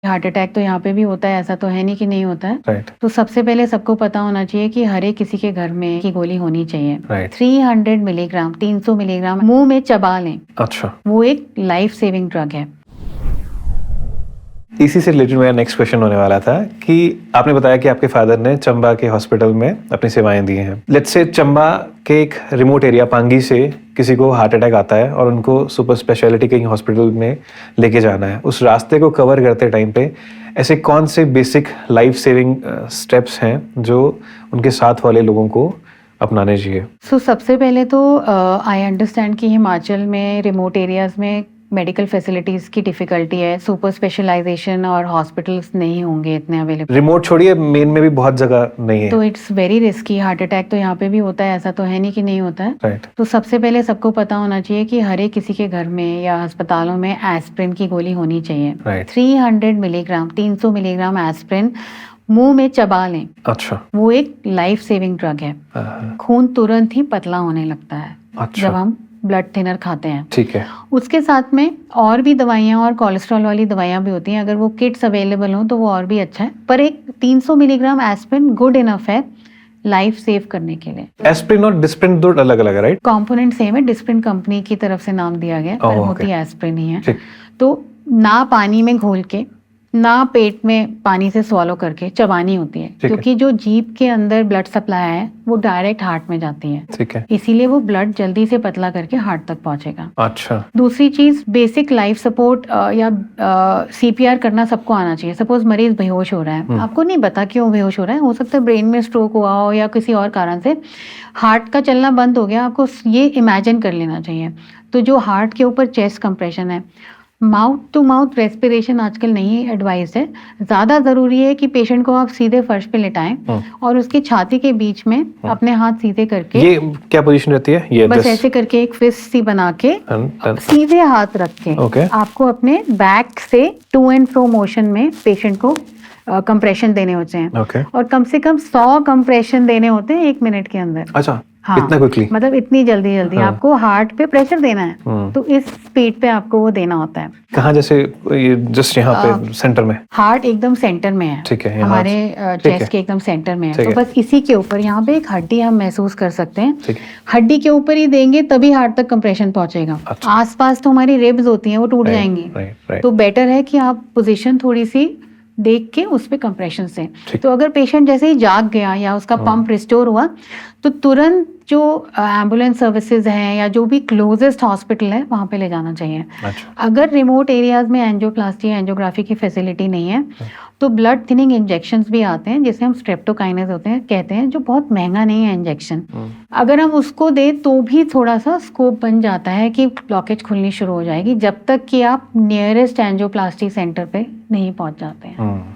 Heart attack तो यहाँ पे भी होता है, ऐसा तो है नहीं कि नहीं होता है। राइट। तो सबसे पहले सबको पता होना चाहिए कि हर एक किसी के घर में की गोली होनी चाहिए। राइट। 300 मिलीग्राम 300 मिलीग्राम मुंह में चबा लें, अच्छा, वो एक लाइफ सेविंग ड्रग है। इसी से रिलेटेड मेरा नेक्स्ट क्वेश्चन होने वाला था कि आपने बताया कि आपके फादर ने चंबा के हॉस्पिटल में अपनी सेवाएं दी हैं। लेट्स से चंबा के एक रिमोट एरिया पांगी से किसी को हार्ट अटैक आता है और उनको सुपर स्पेशलिटी के हॉस्पिटल में लेके जाना है। उस रास्ते को कवर करते टाइम पे ऐसे कौन से बेसिक लाइफ सेविंग स्टेप्स हैं जो उनके साथ वाले लोगों को अपनाने चाहिए? सबसे पहले तो आई अंडरस्टैंड कि हिमाचल में रिमोट एरियाज में मेडिकल फैसिलिटीज़ की डिफ़िकल्टी है, सुपर स्पेशलाइजेशन और हॉस्पिटल्स नहीं होंगे इतने अवेलेबल। रिमोट छोड़िए, मेन में भी बहुत जगह नहीं है। तो it's very risky. Heart attack तो यहाँ पे भी होता है, ऐसा तो है नहीं कि नहीं होता है। राइट। तो सबसे पहले सबको पता होना चाहिए कि हर एक किसी के घर में या अस्पतालों में एस्प्रिन की गोली होनी चाहिए। राइट। 300 मिलीग्राम 300 मिलीग्राम एस्प्रिन मुंह में चबा लें। अच्छा। वो एक लाइफ सेविंग ड्रग है। खून तुरंत ही पतला होने लगता है जब हम ब्लड थिनर खाते हैं। ठीक है। उसके साथ में और भी दवाइयाँ और कोलेस्ट्रॉल वाली दवाइयाँ भी होती हैं, अगर वो किट्स अवेलेबल हो तो वो और भी अच्छा है। पर एक 300 मिलीग्राम एस्प्रिन गुड इनफ है लाइफ सेव करने के लिए। एस्प्रिन और डिस्प्रिन दो अलग अलग है, राइट? कंपोनेंट सेम है, डिस्प्रिन कंपनी की तरफ से नाम दिया गया, पर होती एस्प्रिन ही है। ठीक। तो ना पानी में घोल के ना पेट में पानी से स्वॉलो करके चबानी होती है, क्योंकि जो जीभ के अंदर ब्लड सप्लाई है वो डायरेक्ट हार्ट में जाती है। ठीक है। इसीलिए वो ब्लड जल्दी से पतला करके हार्ट तक पहुंचेगा। अच्छा। दूसरी चीज, बेसिक लाइफ सपोर्ट या CPR करना सबको आना चाहिए। सपोज मरीज बेहोश हो रहा है, आपको नहीं पता क्यों बेहोश हो रहा है, हो सकता है ब्रेन में स्ट्रोक हुआ हो या किसी और कारण से हार्ट का चलना बंद हो गया, आपको ये इमेजिन कर लेना चाहिए। तो जो हार्ट के ऊपर चेस्ट कंप्रेशन है, माउथ टू माउथ रेस्पिरेशन आजकल नहीं एडवाइस है। ज़्यादा ज़रूरी है कि पेशेंट को आप सीधे फर्श पे लिटाएं और उसकी छाती के बीच में अपने हाथ सीधे करके, ये क्या पोजीशन रहती है? ये बस ऐसे करके एक फिस्ट सी बना के सीधे हाथ रख के आपको अपने बैक से टू एंड फ्रो मोशन में पेशेंट को कंप्रेशन देने होते हैं। और कम से कम 100 कंप्रेशन देने होते हैं 1 मिनट के अंदर। अच्छा। हाँ, इतना क्विकली, मतलब इतनी जल्दी आपको हार्ट पे प्रेशर देना है, तो इस स्पीड पे आपको वो देना होता है। कहाँ? जैसे ये जस्ट यहाँ पे सेंटर में? हार्ट एकदम सेंटर में है। ठीक है, हमारे चेस्ट के एकदम सेंटर में है। तो बस इसी के ऊपर यहाँ पे एक हड्डी हम महसूस कर सकते हैं। हड्डी के ऊपर ही देंगे तभी हार्ट तक कंप्रेशन पहुंचेगा। आसपास तो हमारी रिब्स होती हैं, वो टूट जाएंगी। तो बेटर है कि आप पोजीशन थोड़ी सी देख के उस पे कंप्रेशन से। तो अगर पेशेंट जैसे ही जाग गया या उसका पंप रिस्टोर हुआ तो तुरंत जो एम्बुलेंस सर्विसेज हैं या जो भी क्लोजेस्ट हॉस्पिटल है वहाँ पे ले जाना चाहिए। अच्छा। अगर रिमोट एरियाज में एंजियोप्लास्टी या एंजियोग्राफी की फैसिलिटी नहीं है तो ब्लड थिनिंग इंजेक्शंस भी आते हैं, जिसे हम स्ट्रेप्टोकाइनेज होते हैं कहते हैं, जो बहुत महंगा नहीं है इंजेक्शन। अगर हम उसको दें तो भी थोड़ा सा स्कोप बन जाता है कि ब्लॉकेज खुलनी शुरू हो जाएगी, जब तक कि आप नियरेस्ट एंजियोप्लास्टी सेंटर पे नहीं पहुंच जाते हैं।